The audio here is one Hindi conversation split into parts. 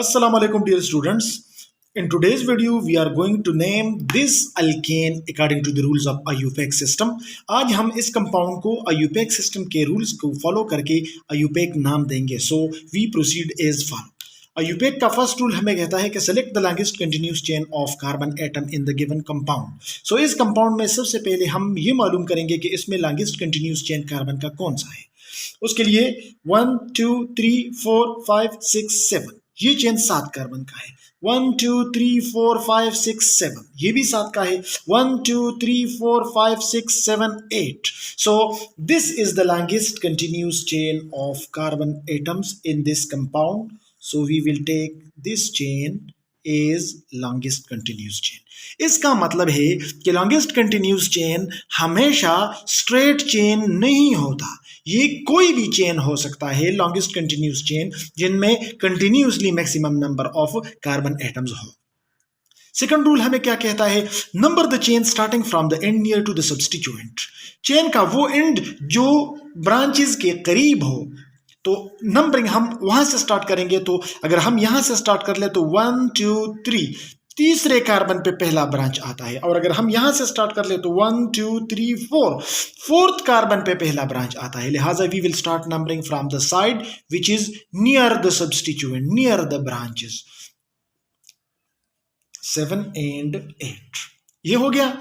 Assalamu alaikum dear students. In today's video we are going to name this alkane according to the rules of IUPAC system. आज हम इस कंपाउंड को IUPAC सिस्टम के रूल्स को फॉलो करके IUPAC नाम देंगे. So we proceed as follow. IUPAC का फर्स्ट रूल हमें कहता है कि select the longest continuous chain of carbon atom in the given compound. So इस कंपाउंड में सबसे पहले हम ये मालूम करेंगे कि इसमें लॉन्गेस्ट कंटिन्यूस चेन कार्बन का कौन सा है. उसके लिए 1 2 3 4 5 6 7 ये चेन 7 कार्बन का है. 1 2 3 4 5 6 7 ये भी 7 का है. 1 2 3 4 5 6 7 8. So this is the longest continuous chain of carbon atoms in this compound. So we will take this chain is longest continuous chain. इसका मतलब है कि longest continuous chain हमेशा straight chain नहीं होता. ये कोई भी चेन हो सकता है longest continuous chain जिनमें continuously maximum number of carbon atoms हो. सेकंड रूल हमें क्या कहता है? Number the chain starting from the end near to the substituent. Chain का वो एंड जो ब्रांचेस के करीब हो तो नंबरिंग हम वहां से स्टार्ट करेंगे. तो अगर हम यहां से स्टार्ट कर ले तो 1 2 3 तीसरे कार्बन पे पहला ब्रांच आता है. और अगर हम यहां से स्टार्ट कर ले तो 1 2 3 4 फोर्थ कार्बन पे पहला ब्रांच आता है. लिहाजा we will start numbering from the side which is near the substituent, near the branches. 7 and 8 ये हो गया.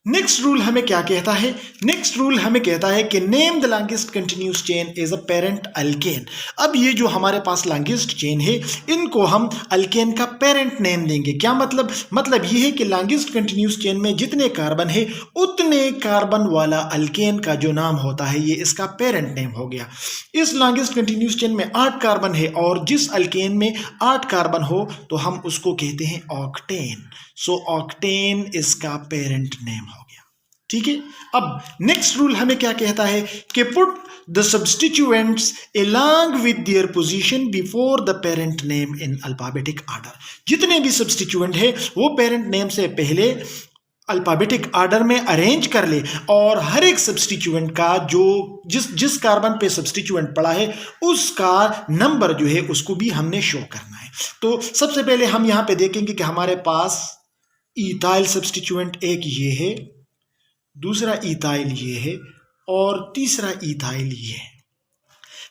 नेक्स्ट रूल हमें क्या कहता है? नेक्स्ट रूल हमें कहता है कि name the longest continuous chain as a parent alkane. अब ये जो हमारे पास लॉन्गेस्ट चेन है इनको हम अल्केन का पेरेंट नेम देंगे. क्या मतलब? मतलब ये है कि लॉन्गेस्ट कंटिन्यूस चेन में जितने कार्बन है उतने कार्बन वाला अल्केन का जो नाम होता है ये इसका पेरेंट नेम हो गया. इस लॉन्गेस्ट कंटिन्यूस चेन में 8 कार्बन है और जिस अल्केन में 8 कार्बन हो तो हम उसको कहते हैं ऑक्टेन. सो ऑक्टेन इसका पेरेंट नेम हो गया. ठीक है. अब नेक्स्ट रूल हमें क्या कहता है कि put the substituents along with their position before the parent name in alphabetic order. जितने भी सब्स्टिट्यूएंट है वो पेरेंट नेम से पहले अल्फाबेटिक ऑर्डर में अरेंज कर ले और हर एक सब्स्टिट्यूएंट का जो जिस कार्बन पे सब्स्टिट्यूएंट पड़ा है उसका नंबर जो है उसको भी हमने शो करना है. तो सबसे पहले हम यहां पे देखेंगे कि हमारे पास इथाइल सब्स्टिट्यूएंट एक ये है, दूसरा इथाइल ये है और तीसरा इथाइल ये है.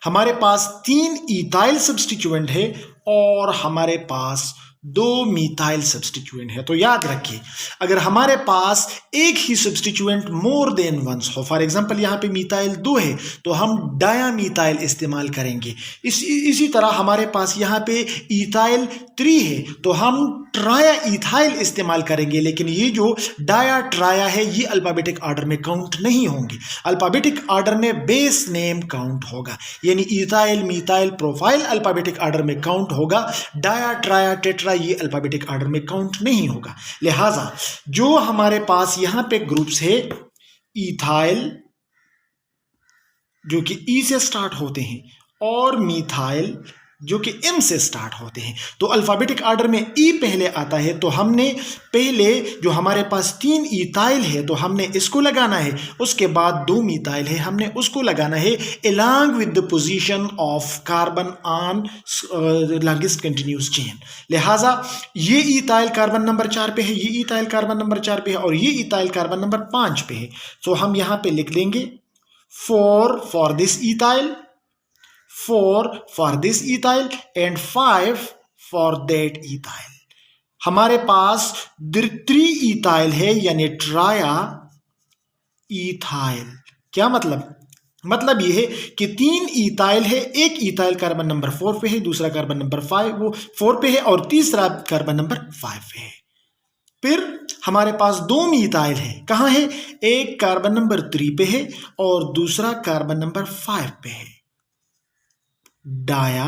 हमारे पास 3 इथाइल सब्स्टिट्यूएंट है और हमारे पास 2 मीथाइल सब्स्टिट्यूएंट है. तो याद रखिए अगर हमारे पास एक ही सब्स्टिट्यूएंट मोर देन वंस हो, फॉर एग्जांपल यहाँ पे मीथाइल 2 है तो हम डायामीथाइल इस्तेमाल करेंगे. इसी तरह हमारे पास यहाँ पे इथाइल 3 है तो हम ट्राया इथाइल इस्तेमाल करेंगे. लेकिन ये जो डाया ट्राया है ये अल्फाबेटिक ऑर्डर में काउंट नहीं होंगे. अल्फाबेटिक ऑर्डर में बेस नेम काउंट होगा. यानी ethyl methyl profile alphabetic order में काउंट होगा. डाया ट्राया टेट्रा ये अल्फाबेटिक ऑर्डर में काउंट नहीं होगा. लिहाजा जो हमारे पास यहां पे ग्रुप्स है इथाइल जो कि ई से स्टार्ट होते हैं और मीथाइल जो कि एम से स्टार्ट होते हैं तो अल्फाबेटिक ऑर्डर में ई पहले आता है. तो हमने पहले जो हमारे पास 3 इथाइल है तो हमने इसको लगाना है. उसके बाद 2 मीथाइल है हमने उसको लगाना है along with the position of carbon on longest continuous chain. लिहाजा ये इथाइल कार्बन नंबर 4 पे है, ये इथाइल कार्बन नंबर 4 पे है और ये इथाइल कार्बन नंबर 5 पे है. तो हम यहां पे लिख लेंगे 4 for this ethyl, 4 for this ethyl and 5 for that ethyl. हमारे पास 3 इथाइल है यानी ट्राया इथाइल. क्या मतलब? मतलब ये है कि 3 इथाइल है. एक इथाइल कार्बन नंबर 4 पे है, दूसरा कार्बन नंबर 5 वो 4 पे है और तीसरा कार्बन नंबर 5 पे है. फिर हमारे पास 2 मीथाइल है. कहां है? एक कार्बन नंबर 3 पे है और दूसरा कार्बन नंबर 5 पे है. Dia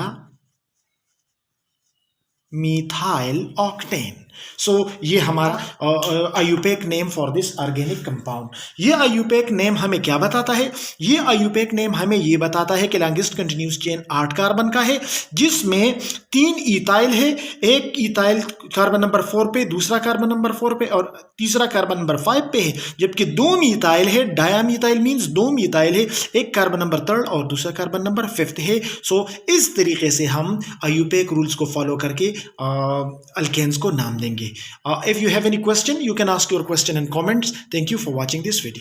methyl octane. सो ये हमारा IUPAC name for this organic compound. ये IUPAC नेम हमें क्या बताता है? ये IUPAC नेम हमें ये बताता है कि लॉन्गेस्ट कंटिन्यूस चेन 8 कार्बन का है, जिसमें 3 इथाइल है। एक इथाइल कार्बन नंबर 4 पे, दूसरा कार्बन नंबर 4 पे और तीसरा कार्बन नंबर 5 पे है, जबकि 2 मीथाइल है। डायामीथाइल मींस 2 मीथाइल है, एक कार्बन नंबर 3 और दूसरा कार्बन नंबर 5 है। सो इस तरीके से हम IUPAC रूल्स को फॉलो करके अल्केन्स को नाम देंगे। If you have any question, you can ask your question in comments. Thank you for watching this video.